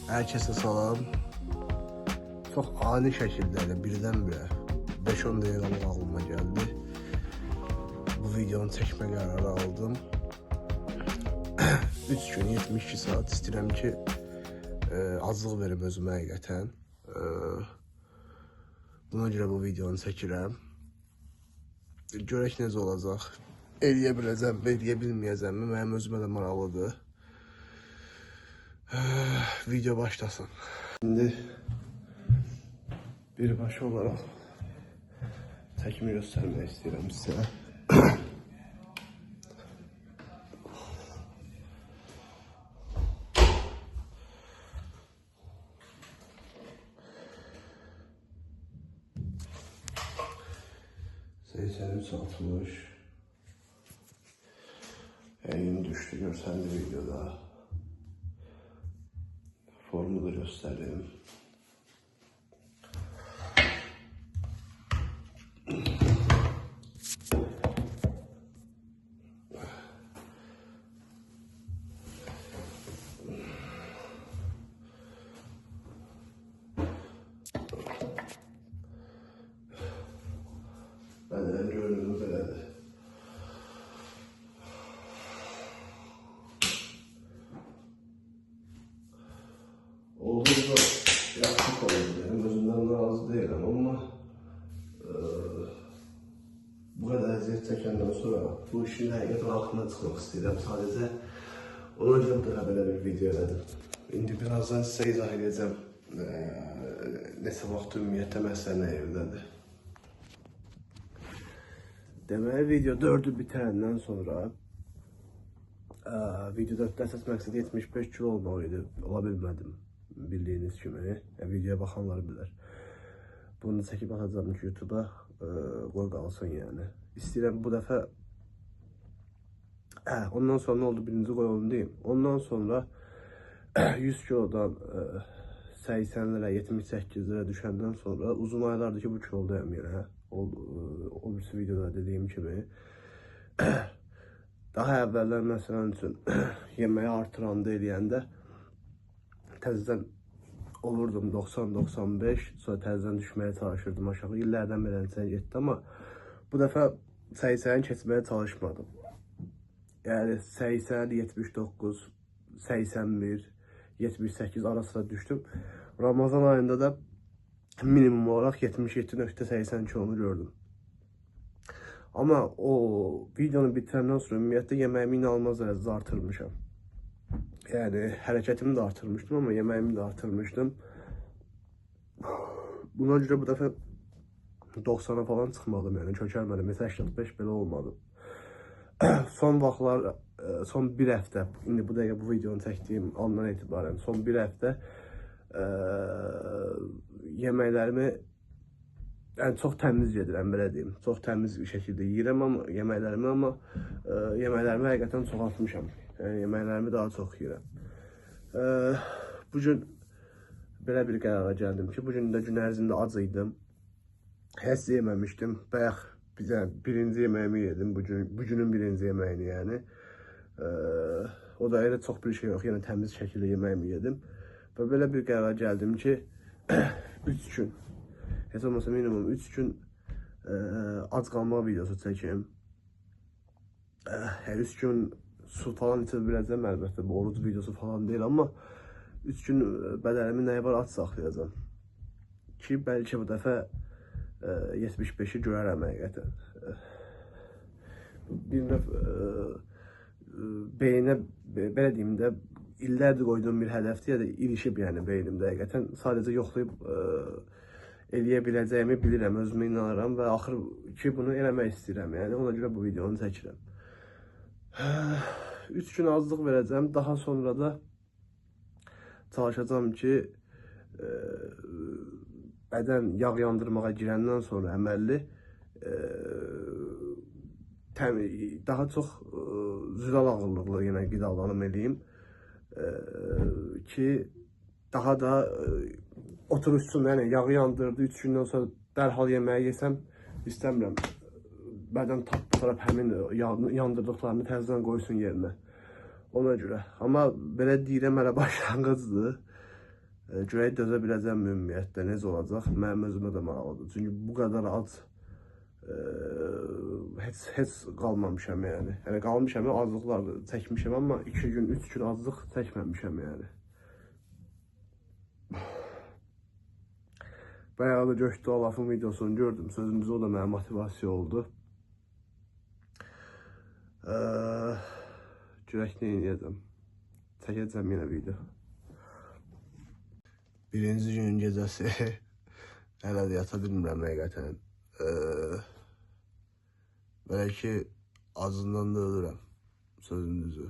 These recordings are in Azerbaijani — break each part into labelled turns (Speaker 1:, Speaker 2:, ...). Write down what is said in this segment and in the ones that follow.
Speaker 1: Herkese salam. Çox ani şəkildə birdən-birə 5-10 dəqiqəlik ağlıma gəldi. Bu videonu çəkmə qərarı aldım. 3 gün 72 saat istəyirəm ki, azlıq verim özümə həqiqətən. Buna görə bu videonu çəkirəm. Görək necə olacaq. Eləyə biləcəm, eləyə bilməyəcəm. Mənim özümə də maraqlıdır. Video başlasın. Şimdi birbaşa olarak çəkimi göstermek istiyorum size. %60 yayın düştü görsel videoda. Formu da göstereyim. Benden görünümü belədir. Olduğunda yaxşı oldu. Benim özümden razı değilim ama bu kadar əziyyət çəkəndən sonra bu işin həqiqətən altına çıxmaq istəyirəm. Sadəcə ona görə daha belə bir video elədim. İndi birazdan sizə izah edəcəm neçə vaxt ümumiyyətlə məsələ nə yerdədir. Deməli video 4'ü bitəndən sonra video 4'də əsas məqsədi 75 kilo olmaq idi. Ola bilmədim. Bildiyiniz kimi, videoya baxanlar bilər. Bunu çəkib atacağım ki YouTube'a qoy qalsın yəni. İstəyirəm bu dəfə ondan sonra nə oldu birinci qoy onu deyim. Ondan sonra 100 kilodan 80 lira 78 lira düşəndən sonra uzun aylardır ki bu kilodayım yenə. O birisi videoda dediyim kimi daha əvvəllər məsələn üçün yeməyi artıranda eləyəndə təzədən olurdum 90-95, sonra təzədən düşməyə çalışırdım aşağı. İllərdən beləncə getdi, amma bu dəfə 80'i keçməyə çalışmadım. Yəni 80, 79, 81, 78 arasında düşdüm. Ramazan ayında da minimum olarak 77.80 kilonu gördüm. Ama o videonu bitirəndən sonra ümumiyyətlə yeməyimi inanılmaz dərəcədə artırmışam. Yani hərəkətimi də artırmışdım ama yeməyimi də artırmışdım. Buna görə bu dəfə 90'a falan çıxmadım, yəni kökəlmədim. 85 belə olmadı. Son vaxtlar, son bir həftə, indi bu dəqiqə bu videonu çəkdiyim andan etibarən son bir həftə yeməklərimi yəni çox təmiz yedirəm, belə deyim. Çox təmiz bir şəkildə yeyirəm amma yeməklərimi həqiqətən çoxaltmışam. Yəni yeməklərimi daha çox yeyirəm. Bugün belə bir qərara gəldim ki, bugün də gün ərzində ac idim. Heç yeməmişdim. Bayaq birinci yeməyimi yedim, bugünün birinci yeməyini yəni. O da elə çox bir şey yox, yəni təmiz şəkildə yeməyimi yedim. Və belə bir qərara gəldim ki, 3 gün, heç olmasa minimum 3 gün ac qalma videosu çəkim. 3 gün su falan içə biləcəm, əlbəttə bu oruc videosu falan deyil, amma 3 gün bədənimi nəyə var aç saxlayacağım. Ki, bəlkə bu dəfə 75'i görərəm həqiqətən. Bir növ beyinə, belə deyim də, illərdir qoyduğum bir hədəfdir ya da ilişib yəni beynimdə həqiqətən. Sadəcə yoxlayıb eləyə biləcəyimi bilirəm, özümə inanıram və axır ki bunu eləmək istəyirəm. Yəni ona görə bu videonu çəkirəm. 3 gün azlıq verəcəm, daha sonra da çalışacağım ki bədən yağ yandırmağa girəndən sonra əməlli daha çox zülal ağırlıqlı yenə qidalanım eləyim ki daha da oturuşsun, yəni yağı yandırdı 3 gündən sonra dərhal yeməyi yesəm istəmirəm. Bədən tapıb həmin yandırdıqlarını təzədən qoysun yerinə. Ona görə. Amma belə deyirəm, hələ başlanğıcdır. Görək dözə biləcəm ümumiyyətlə necə olacaq? Mənim özümə də maraqlıdır. Çünki bu qədər ac heç qalmamışam yəni. Yəni qalmışam, aclıqlar çəkmişəm, amma 2 gün, 3 gün aclıq çəkməmişəm yəni. Bayağı da Göktuğ Alaf'ın videosunu gördüm. Sözümüzü o da mənə motivasiya oldu. Görək nə edəcəm. Çəkəcəm yenə video. Birinci günün gecəsi hələ də yata bilmirəm həqiqətən. Belə ki, acından da ölürəm, sözün düzü.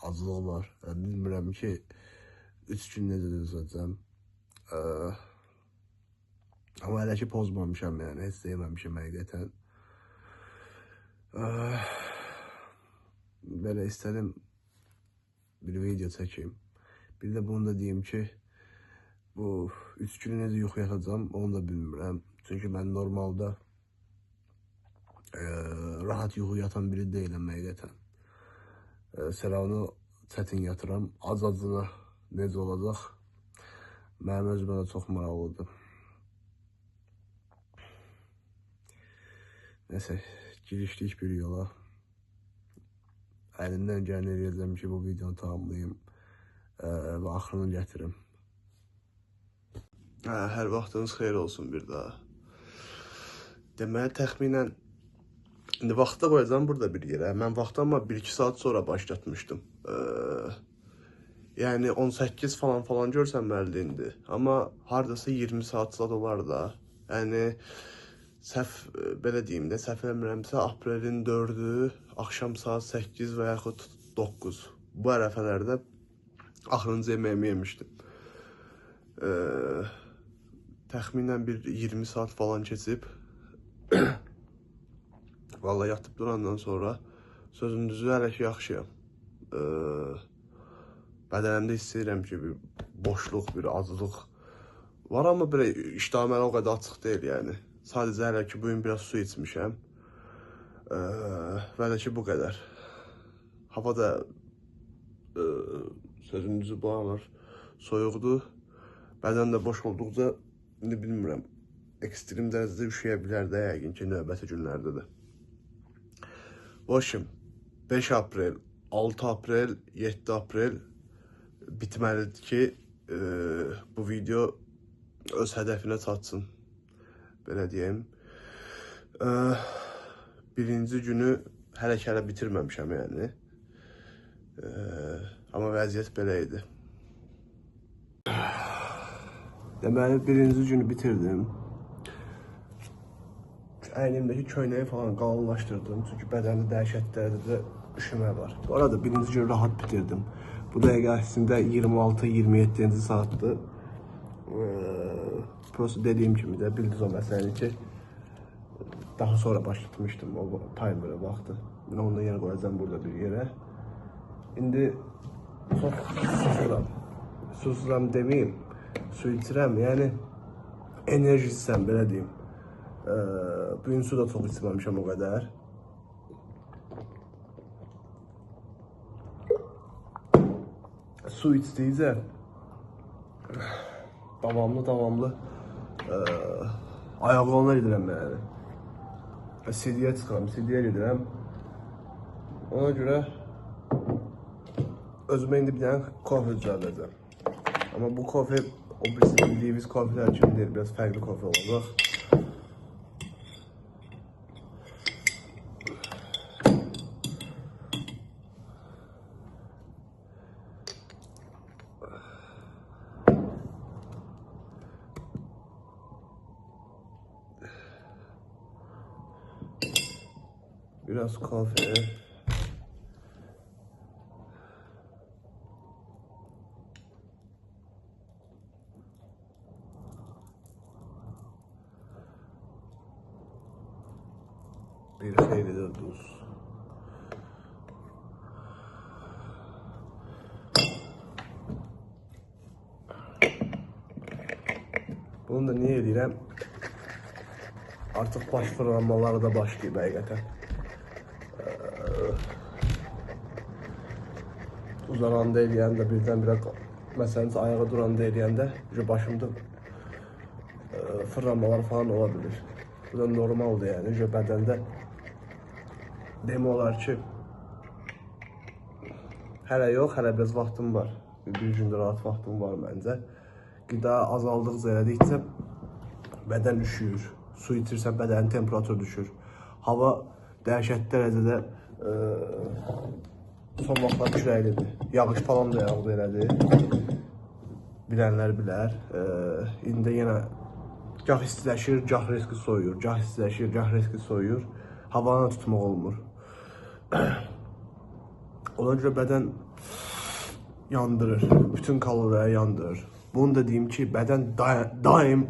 Speaker 1: Aclıq var. Bilmirəm ki, 3 gün necə dözəcəm. Amma hələ ki pozmamışam yəni, heç də yeməmişəm həqiqətən. Belə istədim bir video çəkeyim. Bir də bunu da deyim ki, bu 3 günü necə yuxu yatacam, onu da bilmirəm. Çünki mən normalda rahat yuxu yatan biri deyiləm həqiqətən. Selavını çətin yatıram. Az-azına necə olacaq? Mənim özümə də çox maraqlıdır. Neyse, girişdik bir yola. Əlimdən gələn eləyəcəm ki, bu videonu tamamlayayım və axırını gətirim. Hər vaxtınız xeyir olsun bir daha. Deməli, təxminən indi vaxta qoyacağım burada bir yerə. Mən vaxtı amma 1-2 saat sonra başlatmışdım. Yəni 18 falan görsənməlidir indi. Amma hardasa 20 saat olar da. Yəni səhv belə deyim də, səhv eləmirəmsə aprelin 4-ü axşam saat 8 və yaxud 9. Bu ərəfələrdə axırıncı yeməyimi yemişdim. Təxminən bir 20 saat falan keçib. Vallahi yatıb durandan sonra sözün düzü hələ ki yaxşıyam. Bədənimdə hiss edirəm ki, bir boşluq, bir aclıq var, amma belə iştahım hələ o qədər açıq deyil yəni. Sadəcə hələ ki bugün biraz su içmişəm. Və hələ ki bu qədər. Hava da sözün düzü bu aralar soyuqdur. Bədən də boş olduqca indi bilmirəm. Ekstrem dərəcədə üşüyə bilər də yəqin ki növbəti günlərdə də. Başım 5 aprel, 6 aprel, 7 aprel bitməlidir ki bu video öz hədəfinə çatsın. Belə deyim. Birinci günü hələ bitirməmişəm yəni. Amma vəziyyət belə idi. Deməli, birinci günü bitirdim. Əynimdəki köynəyi falan qalınlaşdırdım. Çünki bədəndə dəhşətli dərəcədə üşümə var. Bu arada birinci gün rahat bitirdim. Bu dəqiqə əslində 26-27-ci saatdır. Prosto dediyim kimi də bildiniz o məsələni ki, daha sonra başlatmışdım o timer'ı vaxtı. Onu da yenə qoyacağım burada bir yerə. İndi çox susuram. Susuram deməyim, su içirəm, yəni enerjisəm, belə deyim. Bugün su da çox içməmişəm o qədər. Su içdikcə davamlı ayaqlarına gedirəm yəni. CD-yə çıxıram, CD-yə gedirəm. Ona görə özümə indi bir dənə kofe düzəldəcəm. Amma bu kofe o bildiyimiz kofelər kimi deyil, biraz fərqli kofe olacaq. Biraz kahve. Bir hayli de tuz. Bunu da niye edirəm? Artıq baş fırlanmaları da başlayıb həqiqətən. Uzananda eləyəndə birdən-birə məsələn ayağa duranda eləyəndə başımda fırlanmalar falan ola bilir. Bu da normaldır yəni. Bədəndə demək olar ki, hələ yox, hələ biraz vaxtım var. Bir gündə rahat vaxtım var məncə. Qida azaldıqca elədikcə bədən üşüyür. Su itirsə bədənin temperaturu düşür. Hava dəhşətli dərəcədə son vaxtlar küləklidir. Yağış falan da yağdı elədi. Bilənlər bilər. İndi yenə gah istiləşir, gah riski soyuyur. Gah istiləşir, gah riski soyuyur. Havanı tutmaq olmur. Ona görə bədən yandırır. Bütün kaloriləri yandırır. Bunu da deyim ki, bədən daim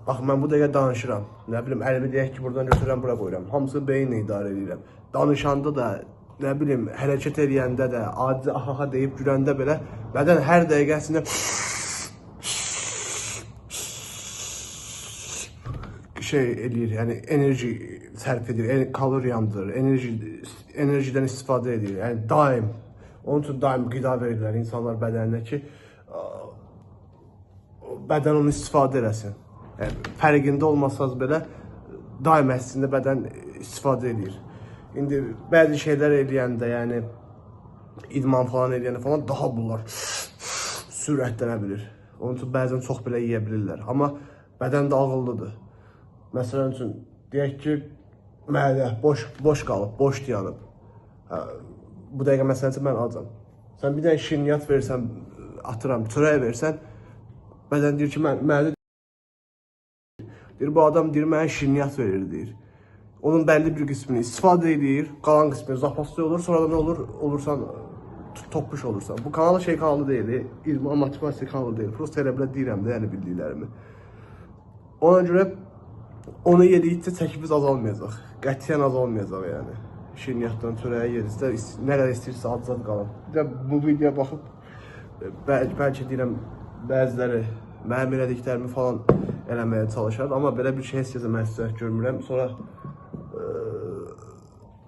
Speaker 1: bax, mən bu dəqiqə danışıram. Nə bilim, əlimi deyək ki, buradan götürürəm, bura qoyuram. Hamısını beyinlə idarə edirəm. Danışanda da, nə bilim, hərəkət eləyəndə də, aciz ahaha deyib güləndə belə, bədən hər dəqiqəsində şey eləyir, yəni enerji sərf edir, kalori yandırır, enerjidən istifadə edir. Yəni daim, onun üçün daim qida verirlər insanlar bədəninə ki, bədən onu istifadə eləsin. Yəni, fərqində olmasanız belə, daim əslində bədən istifadə edir. İndi bəzi şeylər eləyəndə, yəni idman falan eləyəndə falan daha bunlar sürətlənə bilir. Onun üçün bəzən çox belə yeyə bilirlər. Amma bədən də ağıllıdır. Məsələn üçün, deyək ki, mədə boş qalıb, boş dayanıb. Bu dəqiqə məsələn üçün mən acam. Sən bir dənə şirniyyat versən, atıram, çörək versən, bədən deyir ki, mədə deyir, bu adam deyir, mənə şirniyyat verir, deyir. Onun bəlli bir qismini istifadə edir, qalan qismini zapaslı olur, sonra da nə olur, olursan, toppuş olursan. Bu kanal şey kanalı deyil, idman motivasiya kanalı deyil. Prosta elə belə deyirəm də, yəni bildiklərimi. Ona görə onu yedikcə çəkimiz azalmayacaq. Qətiyyən azalmayacaq yəni. Şirniyyatdan çörəyə yedirsə, nə qədər istəyirsə ad-zad qalın. Bir də bu videoya baxıb, bəlkə deyirəm, bəziləri mənim elədiklərimi falan eləməyə çalışar. Amma belə bir şey heç kəsə məsləhət görmürəm. Sonra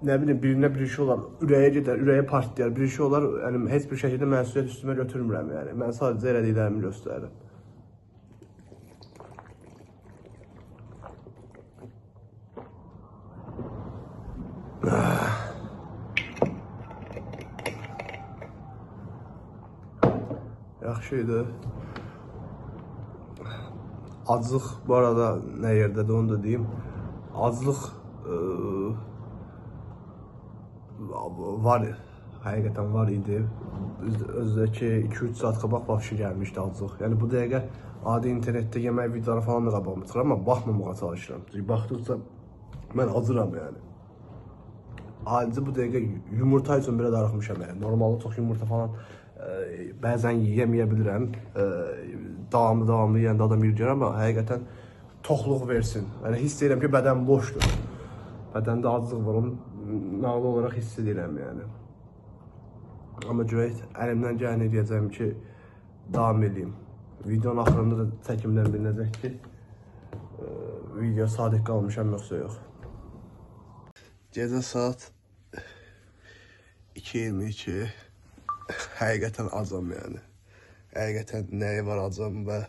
Speaker 1: nə bilim, birinə bir şey olar, ürəyə gedər, ürəyə partlayar, bir şey olar, yəni heç bir şəkildə məsuliyyət üstümə götürmürəm yəni. Mən sadəcə elədiklərimi göstərirəm. Yaxşıydı. Aclıq bu arada nə yerdədir onu da deyim. Aclıq var, həqiqətən var idi. Özdəki 2-3 saat qabaq başı gəlmişdi aclıq. Yəni bu dəqiqə adi internetdə yemək videoları falan da qabağıma çıxır, amma baxmamağa çalışıram. Baxdıqca mən acıram yəni. Alicə bu dəqiqə yumurta üçün belə darıxmışam yəni. Normalda çox yumurta falan bəzən yeməyə bilirəm. Davamlı yeyəndə adam yiyir, amma həqiqətən toxluq versin. Yəni hiss edirəm ki, bədən boşdur. Bədəndə aclıq var, onu nağlı olaraq hiss edirəm yəni. Amma görək, əlimdən gələn edəcəm ki, davam edeyim. Videonun axırında da çəkimdən bilinəcək ki, video sadiq qalmışam yoxsa yox. Gecə saat 2:22. Həqiqətən acam yəni. Həqiqətən nəyi var acam və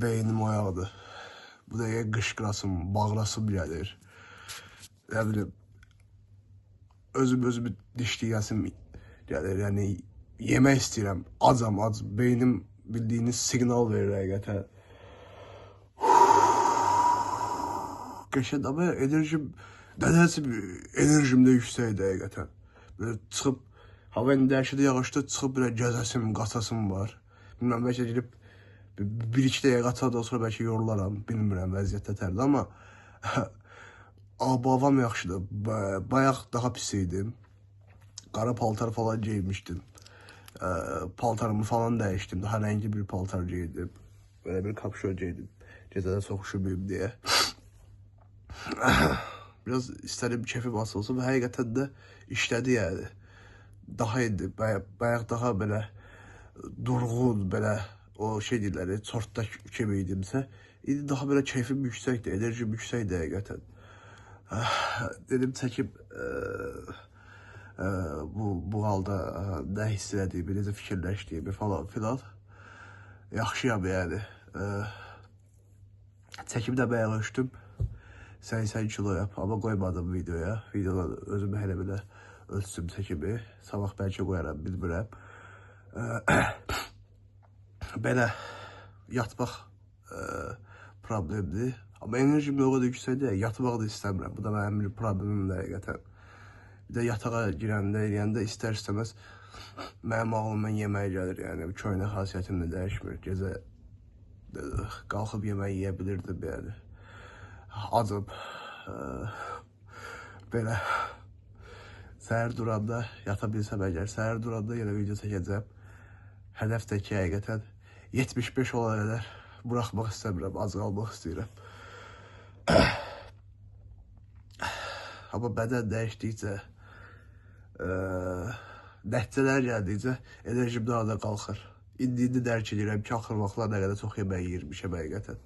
Speaker 1: beynim oyaqdır. Bu dəqiqə qışqırasım, bağırasım gəlir. Nə bilim, özümü dişləyəsim gəlir. Yəni, yemək istəyirəm, acam, ac. Beynim bildiyiniz siqnal verir həqiqətən. Qəşəng, amma nədənsə enerjim də yüksəkdir həqiqətən. Böyle çıxıb, hava indi dəhşətli yağışda çıxıb belə gəzəsim, qaçasım var. Bilməm, bəlkə gedib 1-2 dəqiqə qaçadan sonra bəlkə yorularam. Bilmirəm, vəziyyətdə tərdir, amma ab-havam yaxşıdır. Bayaq daha pis idim. Qara paltar falan geymişdim. Paltarımı falan dəyişdim. Daha rəngli bir paltar geydim. Böyle bir kapşon geydim. Gecədə çox üşüməyim deyə. Biraz istədim keyfim asılsın və həqiqətən də işlədi yəni. Daha indi, bayaq daha belə durğun, belə o şey deyirlər, çortda kimi idimsə, indi daha belə keyfim yüksəkdir, enerjim yüksəkdir həqiqətən. Dedim çəkib bu halda nə hiss elədiyimi, necə fikirləşdiyimi falan filan. Yaxşıyam yəni. Çəkimdə bəyə ölçdüm. 80 kiloyam, amma qoymadım videoya. Videoda özüm hələ belə ölçsüm çəkimi. Sabah bəlkə qoyaram, bilmirəm. Belə yatmaq problemdir. Amma enerjim o qədər yüksəkdir, yatmaq da istəmirəm. Bu da mənim bir problemimdir həqiqətən. Bir də yatağa girəndə, eləyəndə istər-istəməz mənim ağlımdan yemək gəlir. Yəni, köynə xasiyyətim də dəyişmir. Gecə qalxıb yemək yeyə bilirdim, yəni. Acım. Belə. Səhər duranda, yata bilsəm əgər, səhər duranda yenə video çəkəcəm. Hədəfdəki həqiqətən 75 olan qədər buraxmaq istəmirəm, az qalmaq istəyirəm. Amma bədən dəyişdikcə, nəticələr gəldikcə enerjim daha da qalxır. İndi dərk edirəm ki, axır vaxtlar nə qədər çox yemək yiyirmişəm həqiqətən.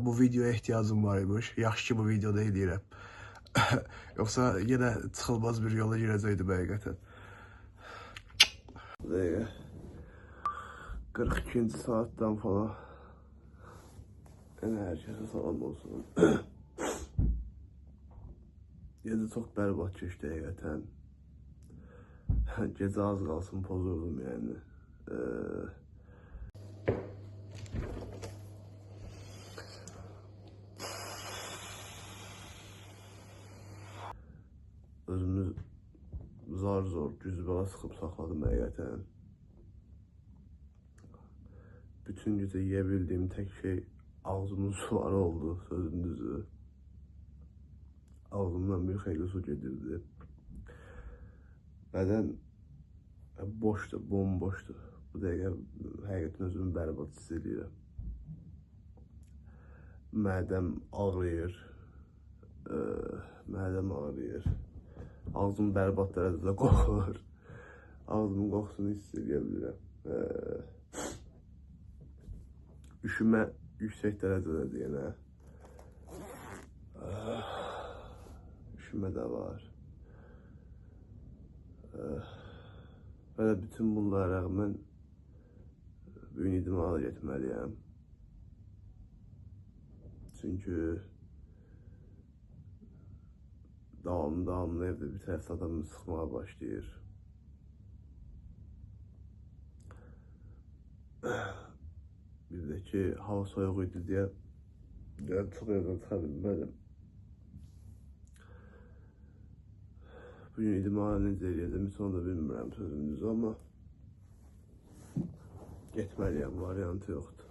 Speaker 1: Bu videoya ehtiyacım var imiş. Yaxşı ki bu videoda eləyirəm. Yoxsa yenə çıxılmaz bir yola girəcəkdim həqiqətən. 42-ci saatdən falan enerjisi salam olsun. Gecə çox bərbad keçdi həqiqətən. Gecə az qalsın pozurdum yəni. Özümü zar-zor, güzbəla sıxıb saxladım həqiqətən. Bütün gecə yeyə bildiyim tək şey ağzımın suları oldu, sözün düzü. Ağzımdan bir xeyli su gedirdi. Bədən boşdur, bomboşdur. Bu dəqiqə həqiqətən özümü bərbad hiss edirəm. Mədəm ağrıyır. Ağzım bərbad dərəcədə qoxur. Ağzımın qoxusunu hiss edə bilirəm. Üşümə yüksək dərəcədədir yenə. Üşümə də var. Belə bütün bunlara rəğmən bugün idmana getməliyəm. Çünki davamlı evdə bir tərəfdə adamı sıxmağa başlayır. Bir də ki, hava soyuq idi deyə çox evdən çıxa bilmədim. Bugün idmana necə eləyəcəm, heç onu da bilmirəm sözün düzü, amma getməliyəm, variantı yoxdur.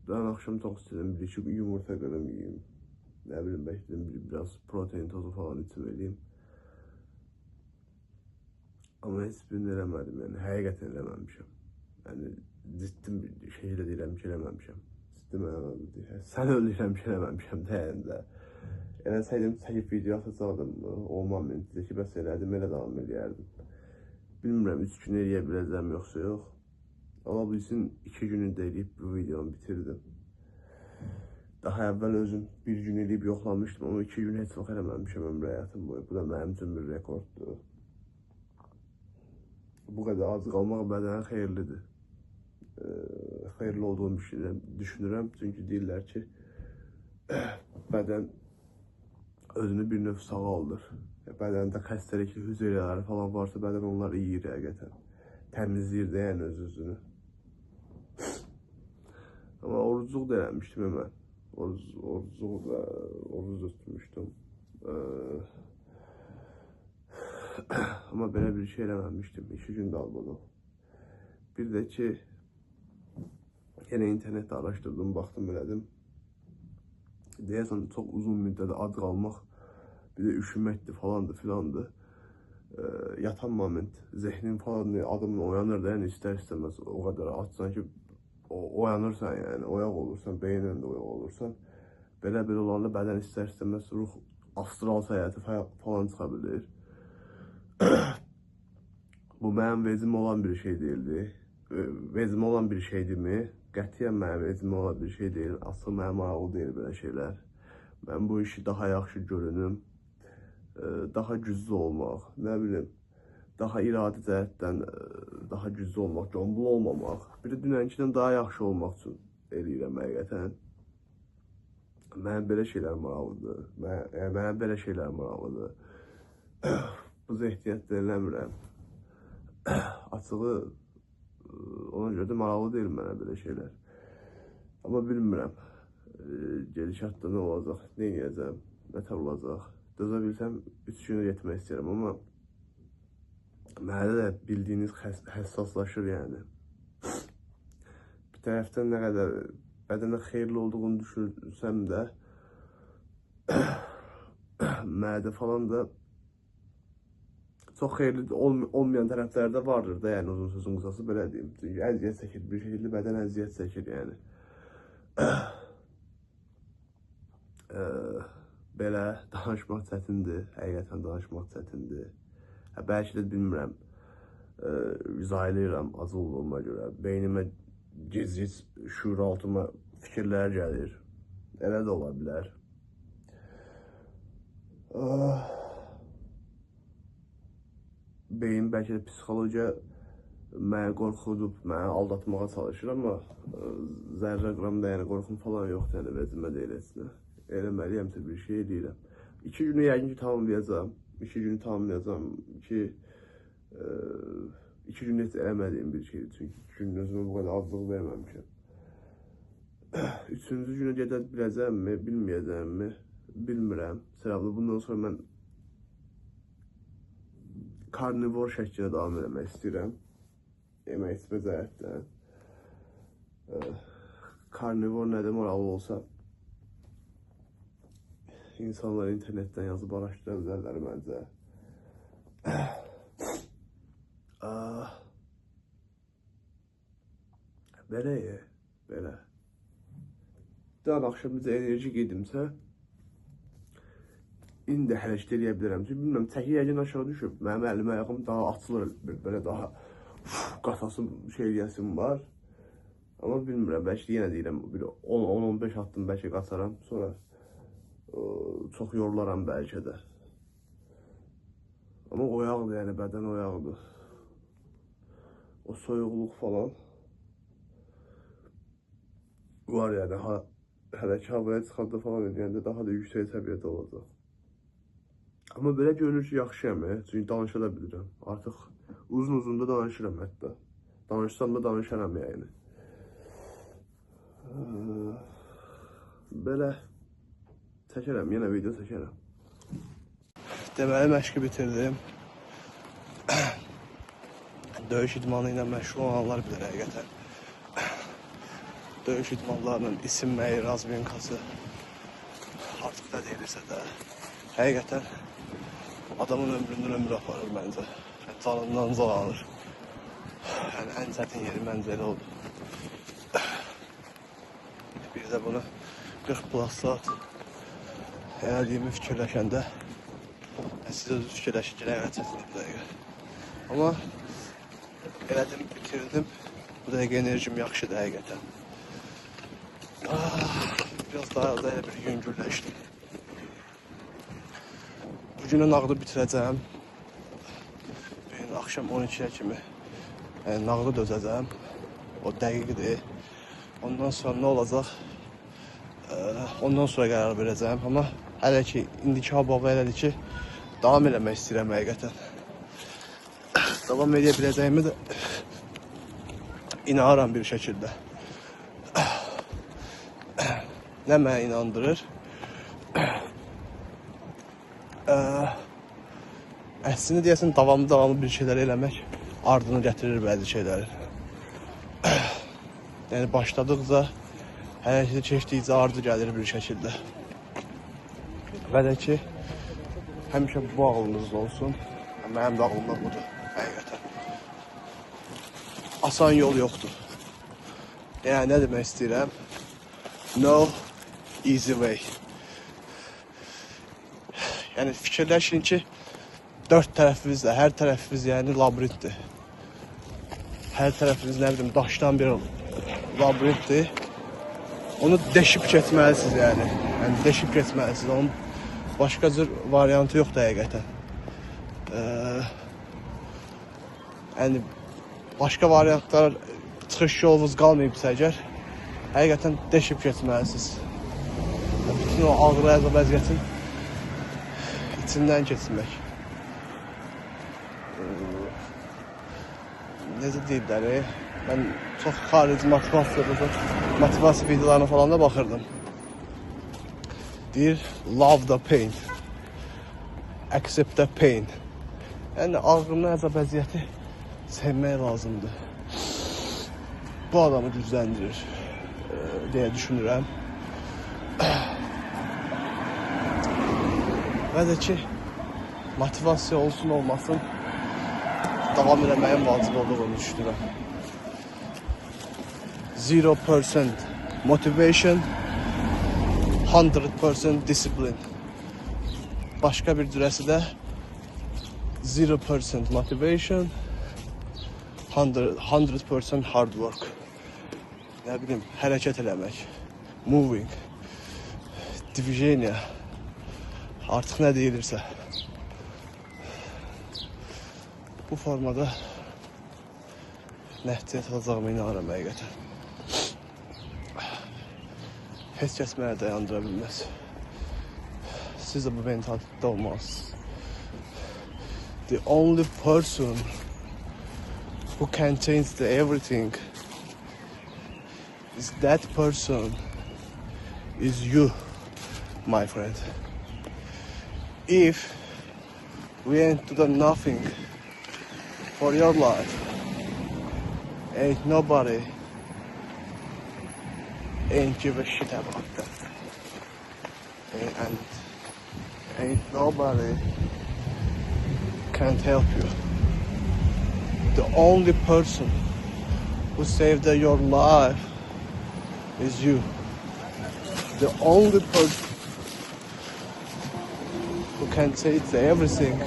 Speaker 1: Ben axşam çox istəyirəm, bir iki yumurta qırım yiyeyim. Nə bilim, bəlkə biraz protein tozu falan içim eləyim. Amma heç birini eləmədim, yəni həqiqətən eləməmişəm. Yəni ciddi bir şeylə deyirəm ki, eləməmişəm. Ciddi mənada deyirəm, sən öldürəm ki, eləməmişəm deyəndə. Eləsəydim çəkib video atacaqdım, o momentdə ki, bəs elədim, elə davam edərdim. Bilmirəm, 3 gün eləyə biləcəm yoxsa yox. Ola bilsin 2 günündə eləyib bu videonu bitirdim. Daha əvvəl özüm bir gün eləyib yoxlamışdım, ama 2 gün heç vaxt eləməmişəm ömrü həyatım boyu. Bu da mənim üçün bir rekorddur. Bu qədər az qalmaq bədənə xeyirlidir. Xeyirli olduğunu düşünürəm, çünki deyirlər ki, bədən özünü bir növ sağaldır. Bədəndə xəstəlikli hüceyrələri falan varsa, bədən onlar yiyir həqiqətən. Təmizləyir də yəni öz-özünü. Ama orucluq da eləmişdim hemen. Oruç tutmuştum. Ama belə bir şey eləməmişdim. 2 gün qalmadı. Bir də ki, yenə internetdə araşdırdım, baxdım, elədim. Deyəsən, çox uzun müddətə ac qalmaq, bir də üşüməkdir falandır filandır. Yatan moment, zihnin falan adamın oyanır da, yəni istər-istəməz o qədər açsan ki, oyanırsan yəni, oyaq olursan, beynin də oyaq olursan. Belə olanda bədən istər-istəməz ruh astral səyahəti falan çıxa bilir. Bu mənim vecimə olan bir şey deyildi. Vecimə olan bir şeydir mi? Qətiyyən mənim vecimə olan bir şey deyil. Asıl mənim maraqlı deyil belə şeylər. Mən bu işi daha yaxşı görünüm. daha güclü olmaq, nə bilim, daha iradi cəhətdən daha güclü olmaq, combul olmamaq, bir də dünənkidən daha yaxşı olmaq üçün eləyirəm həqiqətən. Mənə belə şeylər maraqlıdır. Mənə belə şeylər maraqlıdır. Bu ehtiyatda eləmirəm. Açığı, ona görə də maraqlı deyil mənə belə şeylər. Amma bilmirəm, gedişatda nə olacaq, nə edəcəm, nə tər olacaq. Dözə bilsəm 3 günə yetmək istəyirəm, amma mənə də bildiyiniz həssaslaşır yəni. Bir tərəfdən nə qədər bədənə xeyirli olduğunu düşünsəm də, mədə falan da çox xeyirli olmayan tərəfləri də vardır da, yəni uzun sözün qısası belə deyim. Çünki əziyyət çəkir, bir şəkildə bədən əziyyət çəkir yəni. Belə danışmaq çətindir, həqiqətən danışmaq çətindir. Bəlkə də bilmirəm, izahlayıram acı olduğuma görə. Beynimə gec-gec şuur altıma fikirlər gəlir. Elə də ola bilər. Beyin bəlkə də psixologiya məni qorxudub, məni aldatmağa çalışır, amma zərrə qram da yəni qorxum falan yoxdur, yəni vəcimə deyiləsinə. Eləməliyəmsə bir şey eləyirəm. 2 günü yəqin ki tamamlayacağam. 2 günü tamamlayacağım ki 2 gün heç eləmədiyim bir şeydir. Çünki 2 gün özümə bu qədər azlıq verməmişəm. 3-cü günə gedə biləcəmmi, bilməyəcəmmi, bilmirəm. Səbəbi bundan sonra mən karnivor şəkildə davam eləmək istəyirəm. Yemək içmə cəhətdən. Karnivor nədir maraqlı olsa, insanlar internetdən yazıb araşdıra bilərlər məncə. Belə belə. Daha axşam bizə enerji qeydimsə, indi hərəkət edə bilərəm. Çünki bilmirəm, təki yəqin aşağı düşüb. Mənim əlim, ayağım daha açılır, belə daha qasasım, şeyliyəsim var. Amma bilmirəm, bəlkə yenə deyirəm, 10-15 addım bəlkə qaçaram, sonra çox yorularam bəlkə də. Amma oyaqdır, yəni bədən oyaqdır. O soyuqluq falan var yəni, hələ ki havaya çıxanda falan edəndə daha da yüksək səviyyədə olacaq. Amma belə görünür ki, yaxşıyam, çünki danışa da bilirəm. Artıq uzun da danışıram hətta. Danışsam da danışaram yəni. Belə çəkərəm, yenə video çəkərəm. Deməli, məşqi bitirdim. Döyüş idmanı ilə məşğul olanlar bilir həqiqətən. Döyüş idmanlarının isinməyi, razmenkası artıq da deyilirsə də, həqiqətən adamın ömründən ömür aparır məncə. Canından can alır. Yəni, ən çətin yeri məncə elə oldu. Bir də bunu 40+ saat elədiyimi fikirləşəndə siz özü fikirləşin ki, nə çətindir bu dəqiqə. Amma elədim, bitirdim. Bu dəqiqə enerjim yaxşıdır həqiqətən. Biraz daha da elə bir yüngülləşdim. Bugünə nağdı bitirəcəm. Axşam 12-yə kimi nağdı dözəcəm. O dəqiqdir. Ondan sonra nə olacaq? Ondan sonra qərar verəcəm. Amma hələ ki, indiki hava elədir ki, davam eləmək istəyirəm həqiqətən. Davam edə biləcəyimi də inanıram bir şəkildə. Nə mənə inandırır? Əslində deyəsən, davamlı bir şeylər eləmək ardını gətirir bəzi şeyləri. Yəni, başladıqca, hərəkətə keçdikcə ardı gəlir bir şəkildə. Və də ki, həmişə bu ağlınızda olsun. Mənim də ağlımda budur, həqiqətən. Asan yol yoxdur. Yəni, nə demək istəyirəm? No easy way. Yəni, fikirləşin ki, 4 tərəfimizdə, hər tərəfimiz yəni labirintdir. Hər tərəfimiz, nə bilim, daşdan bir labirintdir. Onu deşib keçməlisiniz yəni. Yəni, deşib keçməlisiniz. Onun Başqa cür variantı yoxdur həqiqətən. Yəni başqa variantlar çıxış yolunuz qalmayıbsa əgər, həqiqətən deşib keçməlisiniz. Bütün o ağrı əzab əziyyətin içindən keçmək. Necə deyirlər, mən çox xarici motivasiya videolarına falan da baxırdım. Deyir, love the pain, accept the pain. Yəni ağrını, əzab əziyyəti sevmək lazımdır. Bu adamı gücləndirir deyə düşünürəm. Və də ki, motivasiya olsun olmasın, davam eləməyin vacib olduğunu düşünürəm. 0% motivation, 100% discipline. Başqa bir cürəsi də 0% motivation, 100% hard work. Nə bilim, hərəkət eləmək, moving, движение, artıq nə deyilirsə. Bu formada nəticəyə çatacağıma inanıram həqiqətən. Heç kəs məni dayandıra bilməz. Siz də bu mentalitetdə olmalısınız. The only person who can change everything is that person is you, my friend. If we ain't done nothing for your life, ain't nobody ain't give a shit about that. And ain't nobody can't help you. The only person who saved your life is you. The only person who can change everything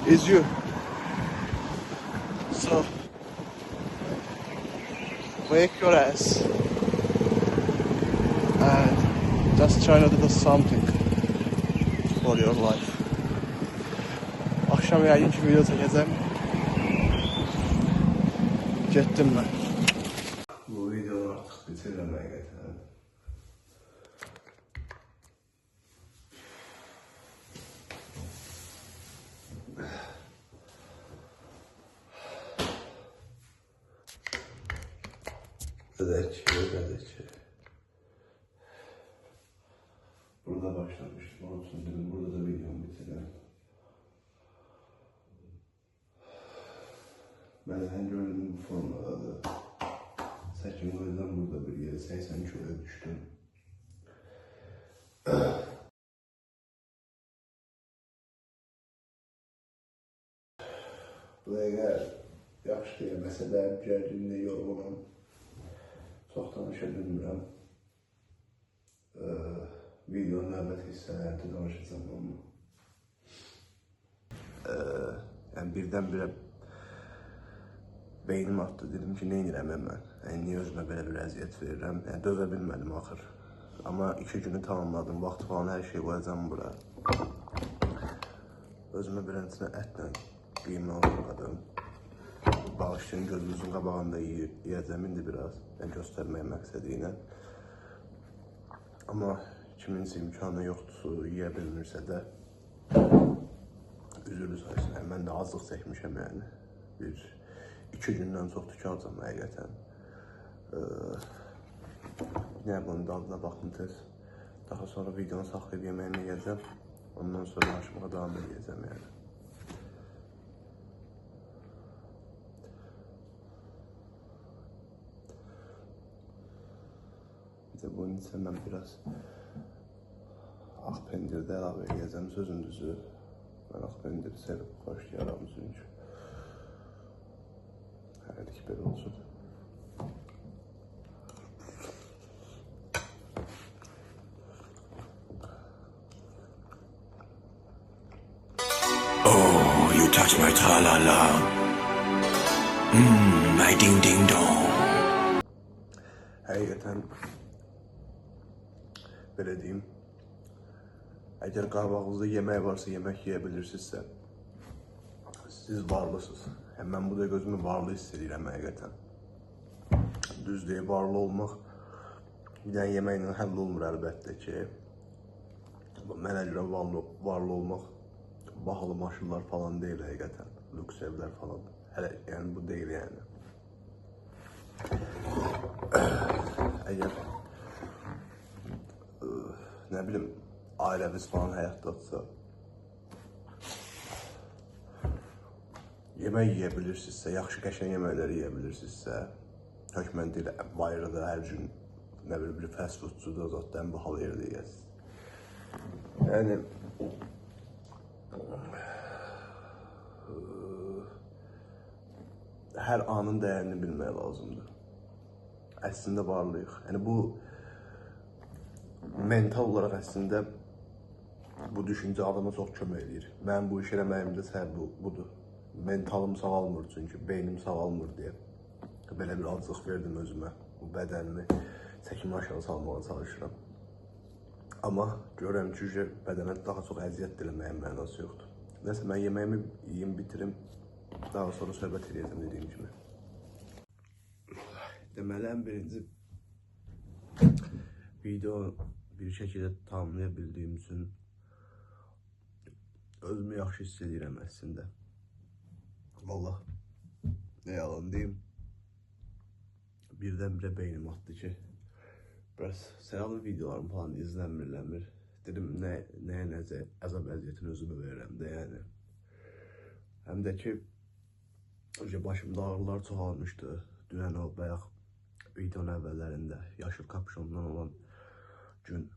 Speaker 1: is you. So wake your ass and just try to do something for your life. Akşam yayın ki video çəkəcəm. Getdim mən. Bu videonu artıq bitirirəm həqiqətən. Dedək ki. Burada başlamışdım. Onun üçün dedim, burada da videomu bitirəm. Məndən göründüm bu formadadır. 8 qoydan burada bir yeri 80 kiloya düşdüm. Bu dəqiqə yaxşı deyəməsə də gərginliyə yorğunum. Çox danışa bilmirəm. Videonun növbəti hissələrində danışacağım onu. Yəni birdən-birə beynim atdı, dedim ki, nə edirəm mən? Yəni, niyə özümə belə bir əziyyət verirəm? Yəni, dözə bilmədim axır. Amma 2 günü tamamladım, vaxt falan hər şey qoyacam bura. Özümə birənçinə ətlə qiymə hazırladım. Bağışçının gözümüzün qabağında yiyəcəm indi biraz, yəni göstərmək məqsədi ilə. Amma kiminsə imkanı yoxdur, yiyə bilmirsə də üzürlü saysın. Yəni, mən də azlıq çəkmişəm yəni. 2 gündən çoxdur ki, alacam həqiqətən. Yəni, bunun dadına baxın tez. Daha sonra videonu saxlayıb yeməyimi yiyəcəm. Ondan sonra aşmağa davam edəcəm yəni. Bir də bunun isə mən biraz ağ pendirdə əlavə edəcəm, sözün düzü. Mən ağ pendiri sevib başlayarım çünki. Hələlik belə olsun.
Speaker 2: Oh, you touch my tra-la-la. My ding-ding-dong.
Speaker 1: Həqiqətən belə deyim, Əgər qabağınızda yemək varsa, yemək yeyə bilirsinizsə, siz varlısınız. Yəni, mən bu da gözümü varlı hiss edirəm həqiqətən. Düz deyib, varlı olmaq bir dənə yeməklə həll olmur əlbəttə ki. Mənə görə varlı olmaq bahalı maşınlar falan deyil həqiqətən. Lüks evlər falan. Hələ, yəni bu deyil yəni. Əgər nə bilim, ailəviz falan həyatdadsa, yemək yeyə bilirsinizsə, yaxşı qəşəng yeməkləri yeyə bilirsinizsə, hökmən deyil, bayırda hər gün nə bilim, bir fast foodçuda zaten bu hal yerdə yiyəsiz. Yəni, hər anın dəyərini bilmək lazımdır. Əslində varlıyıq. Yəni, bu mental olaraq əslində bu düşüncə adama çox kömək edir. Mən bu iş eləməyimdə səbəb budur. Mentalım sağalmır çünki, beynim sağalmır deyə. Belə bir acıq verdim özümə. Bu bədənimi çəkimi aşağı salmağa çalışıram. Amma görürəm ki, bədənə daha çox əziyyət diləməyin mənası yoxdur. Nəsə, mən yeməyimi yiyim, bitirim. Daha sonra söhbət edəcəm dediyim kimi. Deməli, ən birinci video bir şəkildə tamamlaya bildiyim üçün özümü yaxşı hiss edirəm əslində. Vallahi, nə yalan deyim, birdən-birə beynim atdı ki, biraz səyahlı videolarım falan izlənmir. Dedim, nəyə əzab əziyyətini özümə verirəm də, yəni. Həm də ki, başımda ağrılar çoxalmışdı. Dünən o bayaq videonun əvvəllərində yaşıl kapşondan olan gün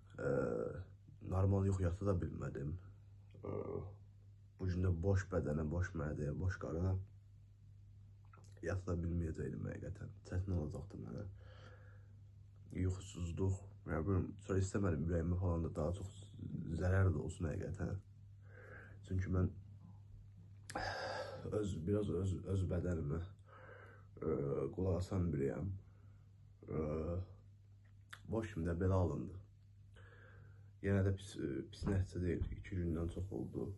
Speaker 1: normal yuxu yata da bilmədim. Bu gün də boş bədənə, boş mədəyə, boş qarına yata da bilməyəcəkdim həqiqətən. Çətin olacaqdı mənə. Yuxusuzluq, sonra istəmədim ürəyimə falan da daha çox zərər də olsun həqiqətən. Çünki mən biraz öz bədənimə qulaq asan biriyəm. Boş kimdə belə alındı. Yenə də pis nəticə deyil. 2 gündən çox oldu.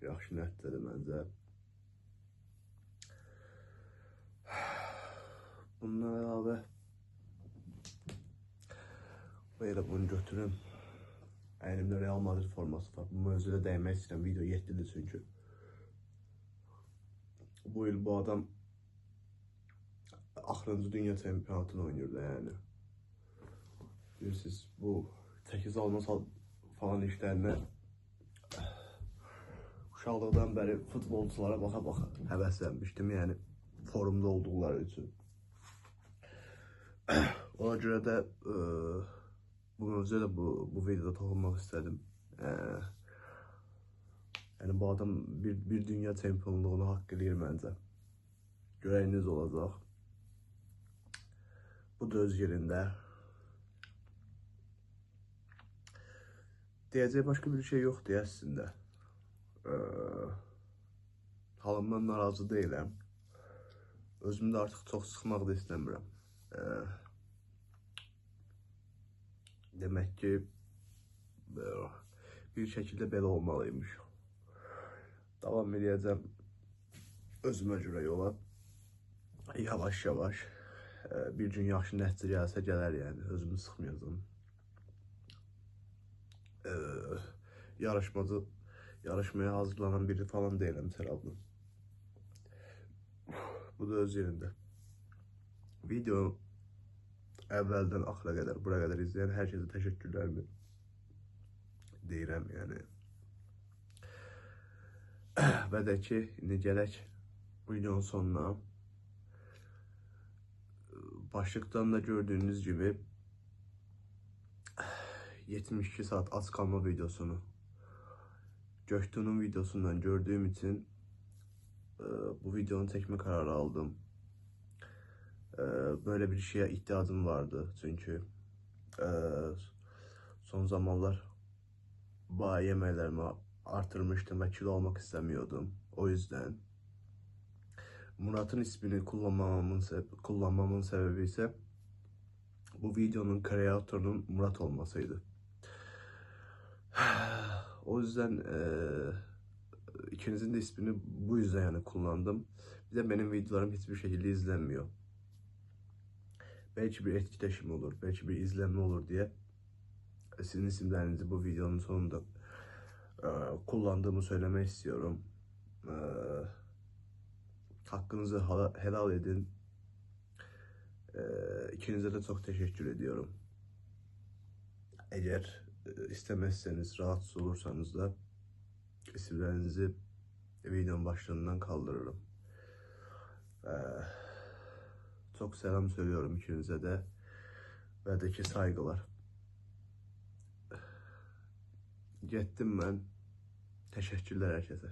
Speaker 1: Yaxşı nəticədir məncə. Bundan əlavə belə bunu götürüm. Əynimdə Real Madrid forması var. Bu mövzuda dəymək istəyirəm. Video 7-dir çünki. Bu il bu adam axırıncı dünya çempionatını oynayır da yəni. Bilirsiniz, bu çəkiz alma falan işlərinə uşaqlıqdan bəri futbolçulara baxa-baxa həvəslənmişdim, yəni formda olduqları üçün. Ona görə də bu mövzuya da bu videoda toxunmaq istədim. Yəni bu adam bir dünya çempionluğunu haqq edir məncə. Görəyiniz olacaq. Bu da öz yerində. Deyəcək başqa bir şey yoxdur əslində. Halımdan narazı deyiləm. Özümü də artıq çox sıxmaq da istəmirəm. Demək ki, bir şəkildə belə olmalıymış. Davam edəcəm özümə görə yola. Yavaş-yavaş. Bir gün yaxşı nəticə gəlsə gələr, yəni özümü sıxmayacağım. Yarışmaya hazırlanan biri falan deyiləm Serablı. Bu da öz yerində. Video əvvəldən axıra qədər, bura qədər izləyən hər kəsə təşəkkürlərimi deyirəm, yəni. Və də ki, indi gələk videonun sonuna. Başlıqdan da gördüyünüz gibi 72 saat az kalma videosunu Göktuğ'un videosundan gördüğüm için bu videonun çekme kararı aldım. Böyle bir şeye ihtiyacım vardı çünkü son zamanlar bayağı yemeklerimi artırmıştım ve kilo almak istemiyordum. O yüzden Murat'ın ismini kullanmamın sebebi ise bu videonun kreatörünün Murat olmasıydı. O yüzden ikinizin de ismini bu yüzden yani kullandım. Bir de benim videolarım hiçbir şekilde izlenmiyor. Belki bir etkileşim olur, belki bir izlenme olur diye sizin isimlerinizi bu videonun sonunda kullandığımı söylemek istiyorum. Hakkınızı helal edin. İkinize de çok teşekkür ediyorum. Eğer istemezseniz, rahatsız olursanız da isimlerinizi videonun başlığından kaldırırım. Çok selam söylüyorum ikinize de ve de ki saygılar. Gittim ben. Teşekkürler herkese.